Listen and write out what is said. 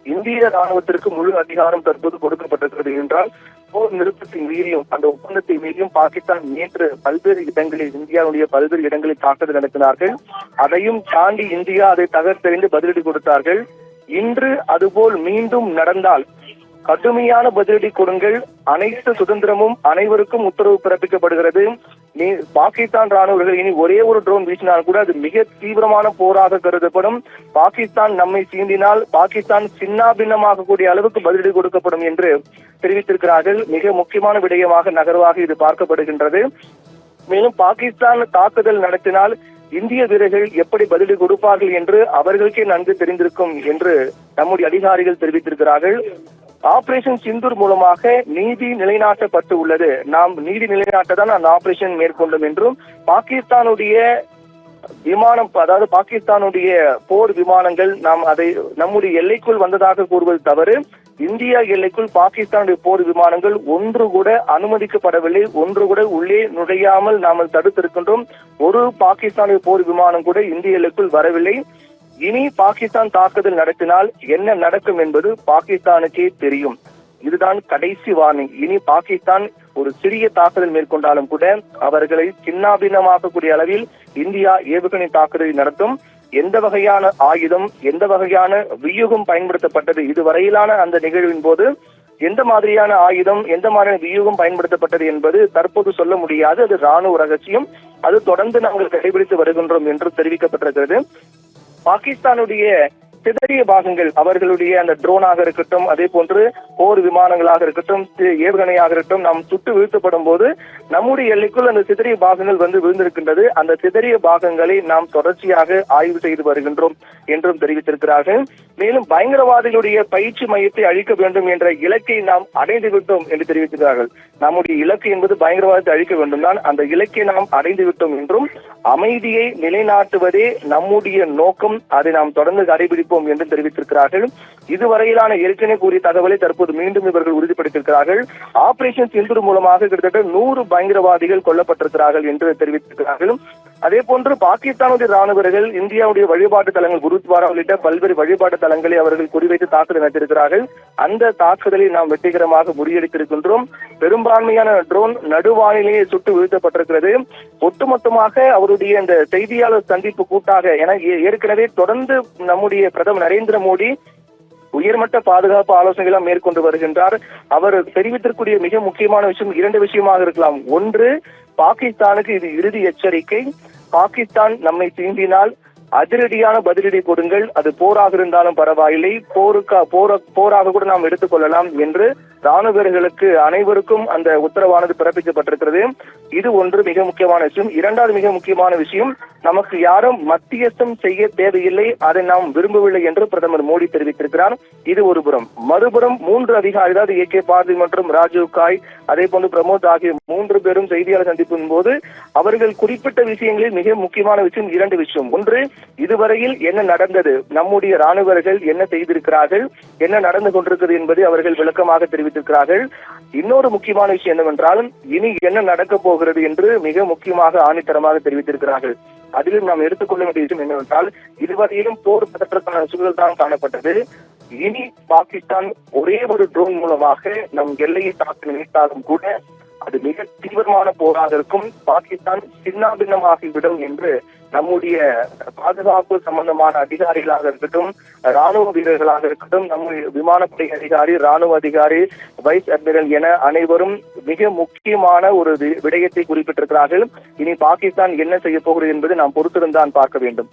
இந்திய ராணுவத்திற்கு முழு அதிகாரம் தற்போது கொடுக்கப்பட்டிருக்கிறது என்றால் போர் நிறுத்தத்தை மீறியும் அந்த ஒப்பந்தத்தை மீறியும் பாகிஸ்தான் நேற்று பல்வேறு இடங்களில் இந்தியாவுடைய பல்வேறு இடங்களில் தாக்குதல் நடத்தினார்கள். அதையும் தாண்டி இந்தியா அதை தகர்த்தெறிந்து பதிலடி கொடுத்தார்கள். இன்று அதுபோல் மீண்டும் நடந்தால் கடுமையான பதிலடி கொடுங்கள், அனைத்து சுதந்திரமும் அனைவருக்கும் உத்தரவு பிறப்பிக்கப்படுகிறது. பாகிஸ்தான் ராணுவர்கள் இனி ஒரே ஒரு ட்ரோன் வீசினால் கூட அது மிக தீவிரமான போராக கருதப்படும். பாகிஸ்தான் நம்மை சீண்டினால் பாகிஸ்தான் சின்னாபின்னமாக கூடிய அளவுக்கு பதிலடி கொடுக்கப்படும் என்று தெரிவித்திருக்கிறார்கள். மிக முக்கியமான விடயமாக நகர்வாக இது பார்க்கப்படுகின்றது. மேலும் பாகிஸ்தான் தாக்குதல் நடத்தினால் இந்திய வீரர்கள் எப்படி பதிலடி கொடுப்பார்கள் என்று அவர்களுக்கே நன்கு தெரிந்திருக்கும் என்று நம்முடைய அதிகாரிகள் தெரிவித்திருக்கிறார்கள். ஆபரேஷன் சிந்தூர் மூலமாக நீதி நிலைநாட்டப்பட்டு உள்ளது. நாம் நீதி நிலைநாட்டதான் அந்த ஆபரேஷன் மேற்கொண்டோம் என்றும் பாகிஸ்தானுடைய விமானம், அதாவது பாகிஸ்தானுடைய போர் விமானங்கள் நாம் அதை நம்முடைய எல்லைக்குள் வந்ததாக கூறுவது தவறு. இந்தியா எல்லைக்குள் பாகிஸ்தானுடைய போர் விமானங்கள் ஒன்று கூட அனுமதிக்கப்படவில்லை, ஒன்று கூட உள்ளே நுழையாமல் நாம் தடுத்திருக்கின்றோம். ஒரு பாகிஸ்தானுடைய போர் விமானம் கூட இந்திய எல்லைக்குள் வரவில்லை. இனி பாகிஸ்தான் தாக்குதல் நடத்தினால் என்ன நடக்கும் என்பது பாகிஸ்தானுக்கே தெரியும். இதுதான் கடைசி வார்னிங். இனி பாகிஸ்தான் ஒரு சிறிய தாக்குதல் மேற்கொண்டாலும் கூட அவர்களை சின்னாபின்னமாக்கக்கூடிய அளவில் இந்தியா ஏவுகணை தாக்குதலை நடத்தும். எந்த வகையான ஆயுதம், எந்த வகையான வியூகம் பயன்படுத்தப்பட்டது, இதுவரையிலான அந்த நிகழ்வின் போது எந்த மாதிரியான ஆயுதம், எந்த மாதிரியான வியூகம் பயன்படுத்தப்பட்டது என்பது தற்போது சொல்ல முடியாது. அது ராணுவ ரகசியம். அது தொடர்ந்து நாங்கள் கடைபிடித்து வருகின்றோம் என்று தெரிவிக்கப்பட்டிருக்கிறது. பாகிஸ்தானுடைய சிதறிய பாகங்கள், அவர்களுடைய அந்த ட்ரோனாக இருக்கட்டும், அதே போன்று போர் விமானங்களாக இருக்கட்டும், ஏவுகணையாக இருக்கட்டும், நாம் சுட்டு வீழ்த்தப்படும் போது நம்முடைய எல்லைக்குள் அந்த சிதறிய பாகங்கள் வந்து விழுந்திருக்கின்றது. அந்த சிதறிய பாகங்களை நாம் தொடர்ச்சியாக ஆய்வு செய்து வருகின்றோம் என்றும் தெரிவித்திருக்கிறார்கள். மேலும் பயங்கரவாதிகளுடைய பயிற்சி மையத்தை அழிக்க வேண்டும் என்ற இலக்கை நாம் அடைந்து விட்டோம் என்று தெரிவித்திருக்கிறார்கள். நம்முடைய இலக்கு என்பது பயங்கரவாதத்தை அழிக்க வேண்டும் தான். அந்த இலக்கை நாம் அடைந்து விட்டோம் என்றும் அமைதியை நிலைநாட்டுவதே நம்முடைய நோக்கம், அதை நாம் தொடர்ந்து கடைபிடிப்போம் என்று தெரிவித்திருக்கிறார்கள். இதுவரையிலான ஏற்கனவே கூறிய தகவலை தற்போது மீண்டும் இவர்கள் உறுதிப்படுத்தியிருக்கிறார்கள். ஆபரேஷன் சிந்தூர் மூலமாக கிட்டத்தட்ட 100 பயங்கரவாதிகள் கொல்லப்பட்டிருக்கிறார்கள் என்று தெரிவித்திருக்கிறார்கள். அதே போன்று பாகிஸ்தானுடைய ராணுவர்கள் இந்தியாவுடைய வழிபாட்டு தலங்கள் குருத்வாரா உள்ளிட்ட பல்வேறு வழிபாட்டு தலங்களை அவர்கள் குறிவைத்து தாக்குதல் நடத்தியிருக்கிறார்கள். அந்த தாக்குதலை நாம் வெற்றிகரமாக முறியடித்திருக்கின்றோம். பெரும்பான்மையான ட்ரோன் நடுவானிலேயே சுட்டு வீழ்த்தப்பட்டிருக்கிறது. ஒட்டுமொத்தமாக அவருடைய இந்த செய்தியாளர் சந்திப்பு கூட்டாக என ஏற்கனவே தொடர்ந்து நம்முடைய பிரதமர் நரேந்திர மோடி உயர்மட்ட பாதுகாப்பு ஆலோசனைகளை மேற்கொண்டு வருகின்றார். அவர் தெரிவித்திருக்கூடிய மிக முக்கியமான விஷயம் 2 விஷயமாக இருக்கலாம். ஒன்று, பாகிஸ்தானுக்கு இது இறுதி எச்சரிக்கை. பாகிஸ்தான் நம்மை தீண்டினால் அதிரடியான பதிலடி கொடுங்கள், அது போராக இருந்தாலும் பரவாயில்லை, போராக கூட நாம் எடுத்துக்கொள்ளலாம் என்று ராணுவ வீரர்களுக்கு அனைவருக்கும் அந்த உத்தரவானது பிறப்பிக்கப்பட்டிருக்கிறது. இது ஒன்று மிக முக்கியமான விஷயம். இரண்டாவது மிக முக்கியமான விஷயம், நமக்கு யாரும் மத்தியஸ்தம் செய்ய தேவையில்லை, அதை நாம் விரும்பவில்லை என்று பிரதமர் மோடி தெரிவித்திருக்கிறார். இது ஒரு புறம். மறுபுறம் 3 அதிகாரிகள், அதாவது ஏ கே பார்தி மற்றும் ராஜீவ் காய், அதே போன்று பிரமோத் ஆகிய 3 பேரும் செய்தியாளர் சந்திப்பின் போது அவர்கள் குறிப்பிட்ட விஷயங்களில் மிக முக்கியமான விஷயம் 2 விஷயம். ஒன்று, இதுவரையில் என்ன நடந்தது, நம்முடைய ராணுவர்கள் என்ன செய்திருக்கிறார்கள், என்ன நடந்து கொண்டிருக்கிறது என்பதை அவர்கள் விளக்கமாக தெரிவித்திருக்கிறார்கள். இன்னொரு முக்கியமான விஷயம் என்னவென்றால், இனி என்ன நடக்கப் போகிறது என்று மிக முக்கியமாக ஆணித்தரமாக தெரிவித்திருக்கிறார்கள். அதிலும் நாம் எடுத்துக்கொள்ள வேண்டிய விஷயம் என்னவென்றால், இதுவரையிலும் போர் பதற்றக்கான சூழல் தான் காணப்பட்டது. இனி பாகிஸ்தான் ஒரே ஒரு ட்ரோன் மூலமாக நம் எல்லையை தாக்க நினைத்தாலும் கூட அது மிக தீவிரமான போராக இருக்கும். பாகிஸ்தான் சின்னாபின்னமாகிவிடும் என்று நம்முடைய பாதுகாப்பு சம்பந்தமான அதிகாரிகளாக இருக்கட்டும், ராணுவ வீரர்களாக இருக்கட்டும், நம்முடைய விமானப்படை அதிகாரி, ராணுவ அதிகாரி, வைஸ் அட்மிரல் என அனைவரும் மிக முக்கியமான ஒரு விடயத்தை குறிப்பிட்டிருக்கிறார்கள். இனி பாகிஸ்தான் என்ன செய்ய போகிறது என்பது நாம் பொறுத்திருந்தான் பார்க்க வேண்டும்.